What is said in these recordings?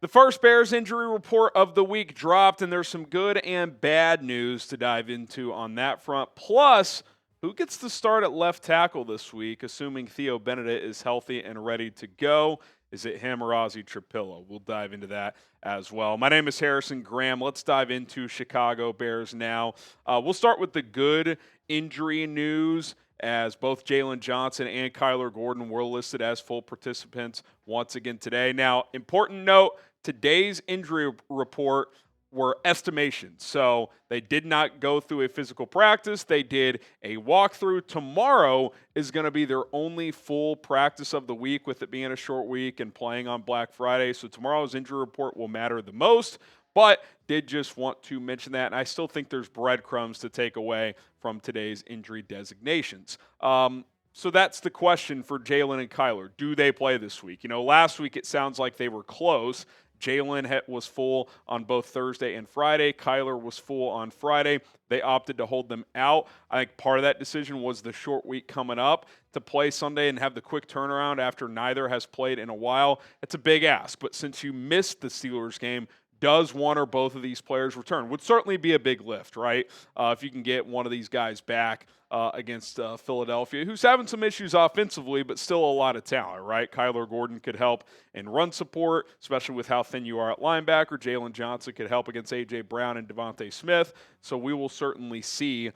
The first Bears injury report of the week dropped, and there's some good and bad news to dive into on that front. Plus, who gets to start at left tackle this week, assuming Theo Benedet is healthy and ready to go? Is it him or Ozzy Trapilo? We'll dive into that as well. My name is Harrison Graham. Let's dive into Chicago Bears now. We'll start with the good injury news, as both Jaylon Johnson and Kyler Gordon were listed as full participants once again today. Now, important note, today's injury report were estimations. So they did not go through a physical practice. They did a walkthrough. Tomorrow is going to be their only full practice of the week, with it being a short week and playing on Black Friday. So tomorrow's injury report will matter the most. But did just want to mention that, and I still think there's breadcrumbs to take away from today's injury designations. So that's the question for Jaylon and Kyler. Do they play this week? You know, last week it sounds like they were close. Jaylon was full on both Thursday and Friday. Kyler was full on Friday. They opted to hold them out. I think part of that decision was the short week coming up. To play Sunday and have the quick turnaround after neither has played in a while, it's a big ask. But since you missed the Steelers game, does one or both of these players return? Would certainly be a big lift, right? If you can get one of these guys back against Philadelphia, who's having some issues offensively, but still a lot of talent, right? Kyler Gordon could help in run support, especially with how thin you are at linebacker. Jaylon Johnson could help against A.J. Brown and Devontae Smith. So we will certainly see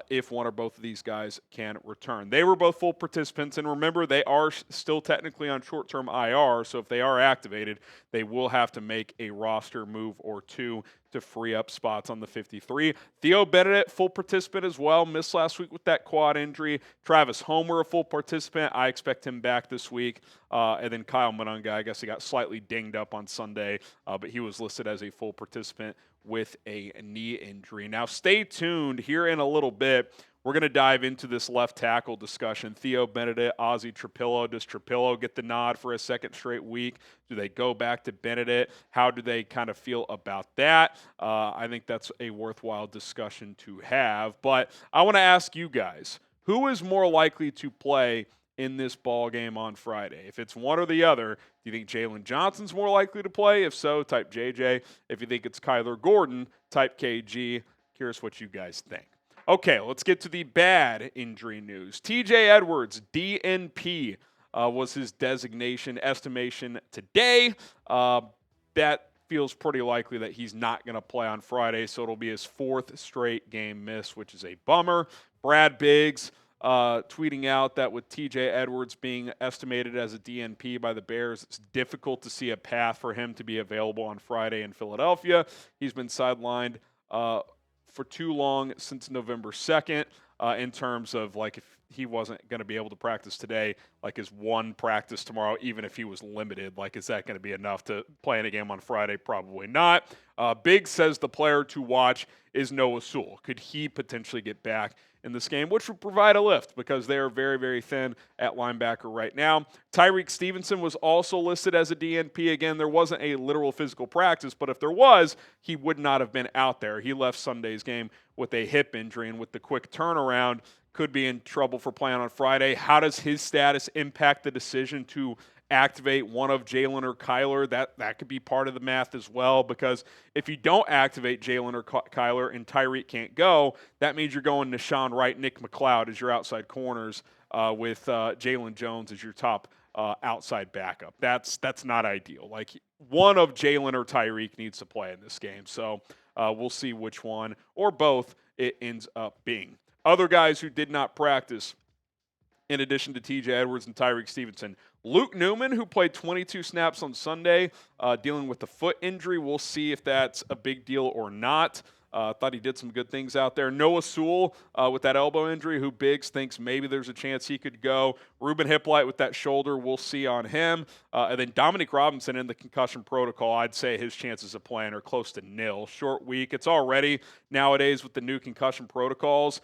if one or both of these guys can return. They were both full participants, and remember, they are still technically on short-term IR, so if they are activated, they will have to make a roster move or two to free up spots on the 53. Theo Benedet, full participant as well, missed last week with that quad injury. Travis Homer, a full participant. I expect him back this week. And then Kyle Monangai, I guess he got slightly dinged up on Sunday, but he was listed as a full participant with a knee injury. Now, stay tuned here in a little bit. We're going to dive into this left tackle discussion. Theo Benedet, Ozzy Trapilo. Does Trapilo get the nod for a second straight week? Do they go back to Benedet? How do they kind of feel about that? I think that's a worthwhile discussion to have. But I want to ask you guys, who is more likely to play in this ball game on Friday? If it's one or the other, do you think Jaylon Johnson's more likely to play? If so, type JJ. If you think it's Kyler Gordon, type KG. Curious what you guys think. Okay, let's get to the bad injury news. TJ Edwards, DNP, was his designation estimation today. That feels pretty likely that he's not going to play on Friday, so it'll be his fourth straight game miss, which is a bummer. Brad Biggs tweeting out that with TJ Edwards being estimated as a DNP by the Bears, it's difficult to see a path for him to be available on Friday in Philadelphia. He's been sidelined for too long since November 2nd, in terms of, like, if he wasn't going to be able to practice today, like, is one practice tomorrow, even if he was limited, like, is that going to be enough to play in a game on Friday? Probably not. Big says the player to watch is Noah Sewell. Could he potentially get back in this game, which would provide a lift because they are very, very thin at linebacker right now. Tyrique Stevenson was also listed as a DNP. Again, there wasn't a literal physical practice, but if there was, he would not have been out there. He left Sunday's game with a hip injury, and with the quick turnaround, could be in trouble for playing on Friday. How does his status impact the decision to activate one of Jaylon or Kyler? That could be part of the math as well, because if you don't activate Jaylon or Kyler and Tyrique can't go, that means you're going to Sean Wright, Nick McLeod as your outside corners, with Jaylon Jones as your top outside backup. That's not ideal. Like, one of Jaylon or Tyrique needs to play in this game, so we'll see which one or both it ends up being. Other guys who did not practice, in addition to TJ Edwards and Tyrique Stevenson, Luke Newman, who played 22 snaps on Sunday, dealing with a foot injury. We'll see if that's a big deal or not. Thought he did some good things out there. Noah Sewell with that elbow injury, who Biggs thinks maybe there's a chance he could go. Ruben Hyppolite with that shoulder, we'll see on him. And then Dominique Robinson in the concussion protocol, I'd say his chances of playing are close to nil. Short week. It's already nowadays with the new concussion protocols,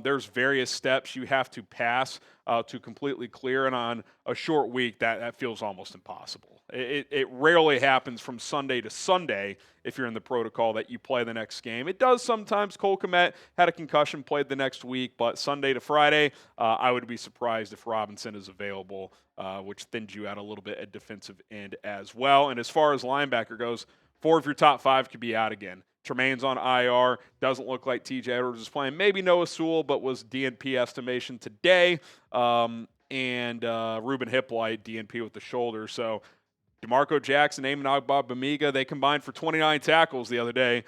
there's various steps you have to pass to completely clear, and on a short week, that feels almost impossible. It rarely happens from Sunday to Sunday if you're in the protocol that you play the next game. It does sometimes. Cole Kmet had a concussion, played the next week, but Sunday to Friday, I would be surprised if Robinson is available, which thins you out a little bit at defensive end as well. And as far as linebacker goes, 4 of your top 5 could be out again. Tremaine's on IR. Doesn't look like TJ Edwards is playing. Maybe Noah Sewell, but was DNP estimation today. And Ruben Hyppolite, DNP with the shoulder. So DeMarco Jackson, Amon Bamiga, they combined for 29 tackles the other day.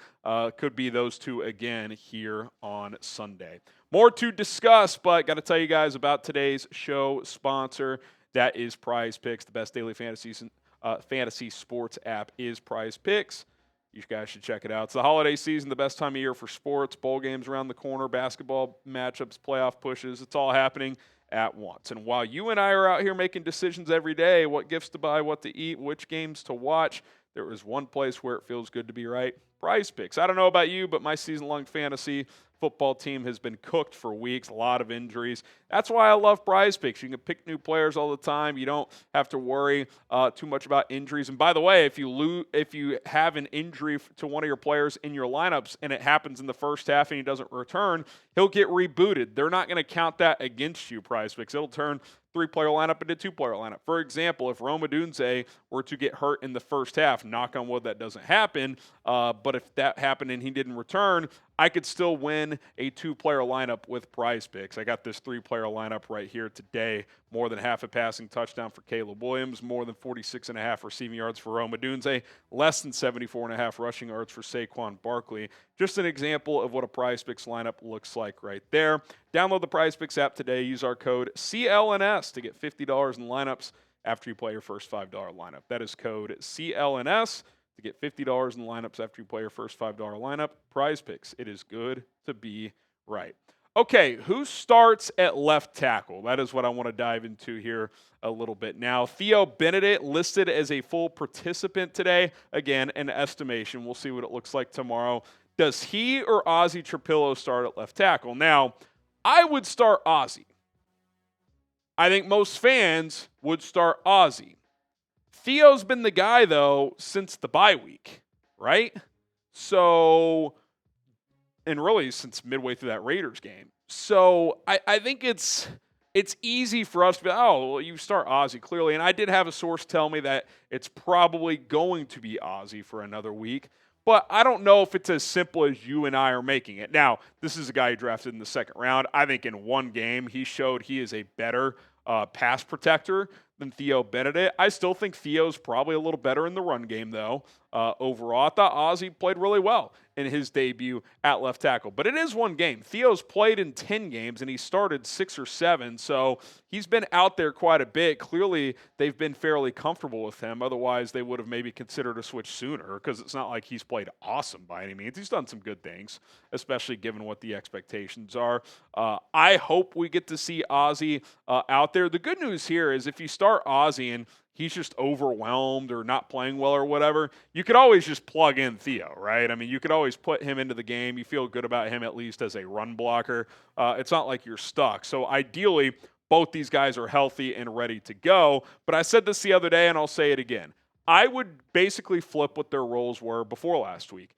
Could be those two again here on Sunday. More to discuss, but got to tell you guys about today's show sponsor. That is PrizePicks, the best daily fantasy sports app is PrizePicks. You guys should check it out. It's the holiday season, the best time of year for sports. Bowl games around the corner, basketball matchups, playoff pushes. It's all happening at once. And while you and I are out here making decisions every day, what gifts to buy, what to eat, which games to watch, there is one place where it feels good to be right, PrizePicks. I don't know about you, but my season-long fantasy football team has been cooked for weeks, a lot of injuries. That's why I love PrizePicks. You can pick new players all the time. You don't have to worry too much about injuries. And by the way, if you have an injury to one of your players in your lineups and it happens in the first half and he doesn't return, he'll get rebooted. They're not going to count that against you, PrizePicks. It'll turn 3-player lineup into 2-player lineup. For example, if Rome Odunze were to get hurt in the first half, knock on wood that doesn't happen, but if that happened and he didn't return, I could still win a 2-player lineup with PrizePicks. I got this 3-player lineup right here today. More than half a passing touchdown for Caleb Williams, more than 46.5 receiving yards for Rome Odunze, less than 74.5 rushing yards for Saquon Barkley. Just an example of what a PrizePicks lineup looks like right there. Download the PrizePicks app today. Use our code CLNS to get $50 in lineups after you play your first $5 lineup. That is code CLNS to get $50 in lineups after you play your first $5 lineup. PrizePicks. It is good to be right. Okay, who starts at left tackle? That is what I want to dive into here a little bit now. Theo Benedet listed as a full participant today. Again, an estimation. We'll see what it looks like tomorrow. Does he or Ozzy Trapilo start at left tackle? Now, I would start Ozzy. I think most fans would start Ozzy. Theo's been the guy, though, since the bye week, right? So, and really since midway through that Raiders game. So, I think it's easy for us to be, oh, well, you start Ozzy, clearly. And I did have a source tell me that it's probably going to be Ozzy for another week. But I don't know if it's as simple as you and I are making it. Now, this is a guy who drafted in the second round. I think in one game, he showed he is a better pass protector than Theo Benedet. I still think Theo's probably a little better in the run game, though. Overall, I thought Ozzy played really well in his debut at left tackle. But it is one game. Theo's played in 10 games, and he started 6 or 7. So he's been out there quite a bit. Clearly, they've been fairly comfortable with him. Otherwise, they would have maybe considered a switch sooner because it's not like he's played awesome by any means. He's done some good things, especially given what the expectations are. I hope we get to see Ozzy out there. The good news here is if you start Ozzy and he's just overwhelmed or not playing well or whatever, you could always just plug in Theo, right? I mean, you could always put him into the game. You feel good about him at least as a run blocker. It's not like you're stuck. So ideally, both these guys are healthy and ready to go. But I said this the other day, and I'll say it again. I would basically flip what their roles were before last week.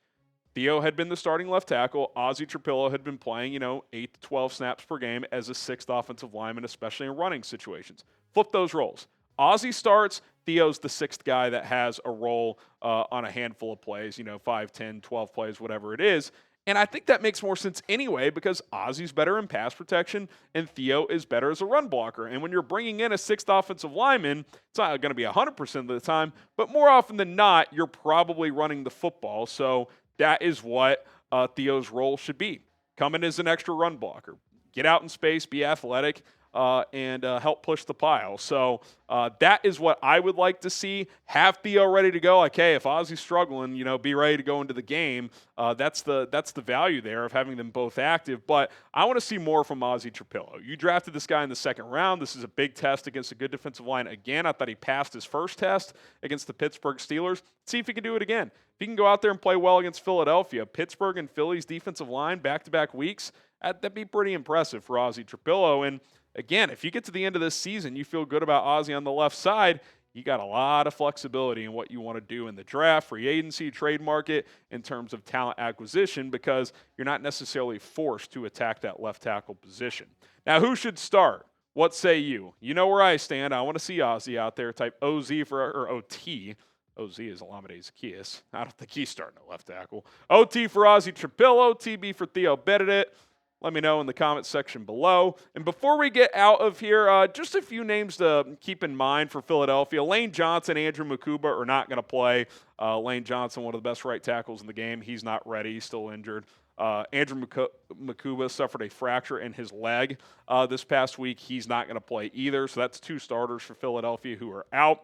Theo had been the starting left tackle. Ozzy Trapilo had been playing, 8 to 12 snaps per game as a 6th offensive lineman, especially in running situations. Flip those roles. Ozzy starts, Theo's the 6th guy that has a role on a handful of plays, 5, 10, 12 plays, whatever it is. And I think that makes more sense anyway because Ozzy's better in pass protection and Theo is better as a run blocker. And when you're bringing in a 6th offensive lineman, it's not going to be 100% of the time, but more often than not, you're probably running the football. So that is what Theo's role should be. Come in as an extra run blocker. Get out in space, be athletic, and help push the pile. So that is what I would like to see. Have Theo ready to go. Like, hey, if Ozzy's struggling, be ready to go into the game. That's the value there of having them both active. But I want to see more from Ozzy Trapilo. You drafted this guy in the second round. This is a big test against a good defensive line. Again, I thought he passed his first test against the Pittsburgh Steelers. See if he can do it again. If he can go out there and play well against Philadelphia, Pittsburgh and Philly's defensive line back-to-back weeks, that'd be pretty impressive for Ozzy Trapilo. And again, if you get to the end of this season, you feel good about Ozzy on the left side, you got a lot of flexibility in what you want to do in the draft, free agency, trade market in terms of talent acquisition because you're not necessarily forced to attack that left tackle position. Now, who should start? What say you? You know where I stand. I want to see Ozzy out there. Type OZ or OT. OZ is Olamide Zaccheaus. I don't think he's starting at left tackle. OT for Ozzy Trapilo. TB for Theo Benedet. Let me know in the comments section below. And before we get out of here, just a few names to keep in mind for Philadelphia. Lane Johnson, Andrew Mukuba are not going to play. Lane Johnson, one of the best right tackles in the game. He's not ready. He's still injured. Andrew Mukuba suffered a fracture in his leg this past week. He's not going to play either. So that's 2 starters for Philadelphia who are out.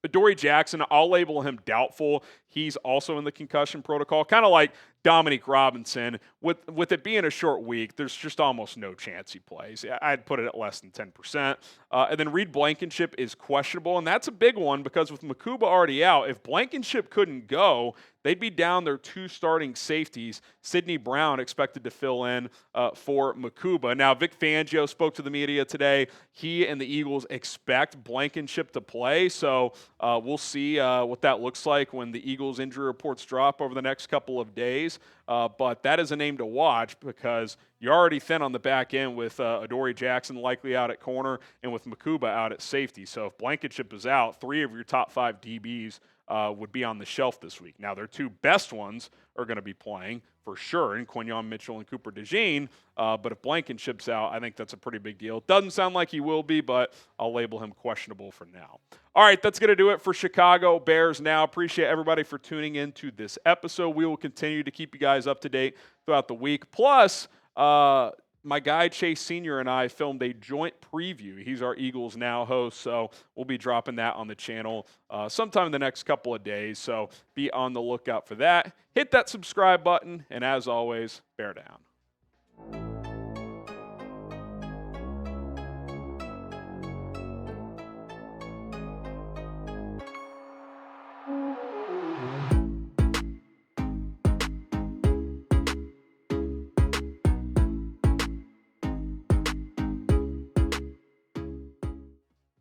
Adoree Jackson, I'll label him doubtful. He's also in the concussion protocol, kind of like Dominique Robinson. With it being a short week, there's just almost no chance he plays. I'd put it at less than 10%. And then Reed Blankenship is questionable, and that's a big one because with Mukuba already out, if Blankenship couldn't go, they'd be down their 2 starting safeties. Sidney Brown expected to fill in for Mukuba. Now, Vic Fangio spoke to the media today. He and the Eagles expect Blankenship to play, so we'll see what that looks like when the Eagles injury reports drop over the next couple of days. But that is a name to watch because you're already thin on the back end with Adoree Jackson likely out at corner and with Mukuba out at safety. So if Blankenship is out, 3 of your top 5 DBs would be on the shelf this week. Now, their 2 best ones are going to be playing for sure in Quinyon Mitchell and Cooper DeJean. But if Blankenship's out, I think that's a pretty big deal. Doesn't sound like he will be, but I'll label him questionable for now. All right, that's going to do it for Chicago Bears Now. Appreciate everybody for tuning into this episode. We will continue to keep you guys up to date throughout the week. Plus, my guy Chase Sr. and I filmed a joint preview. He's our Eagles Now host, so we'll be dropping that on the channel sometime in the next couple of days. So be on the lookout for that. Hit that subscribe button, and as always, bear down.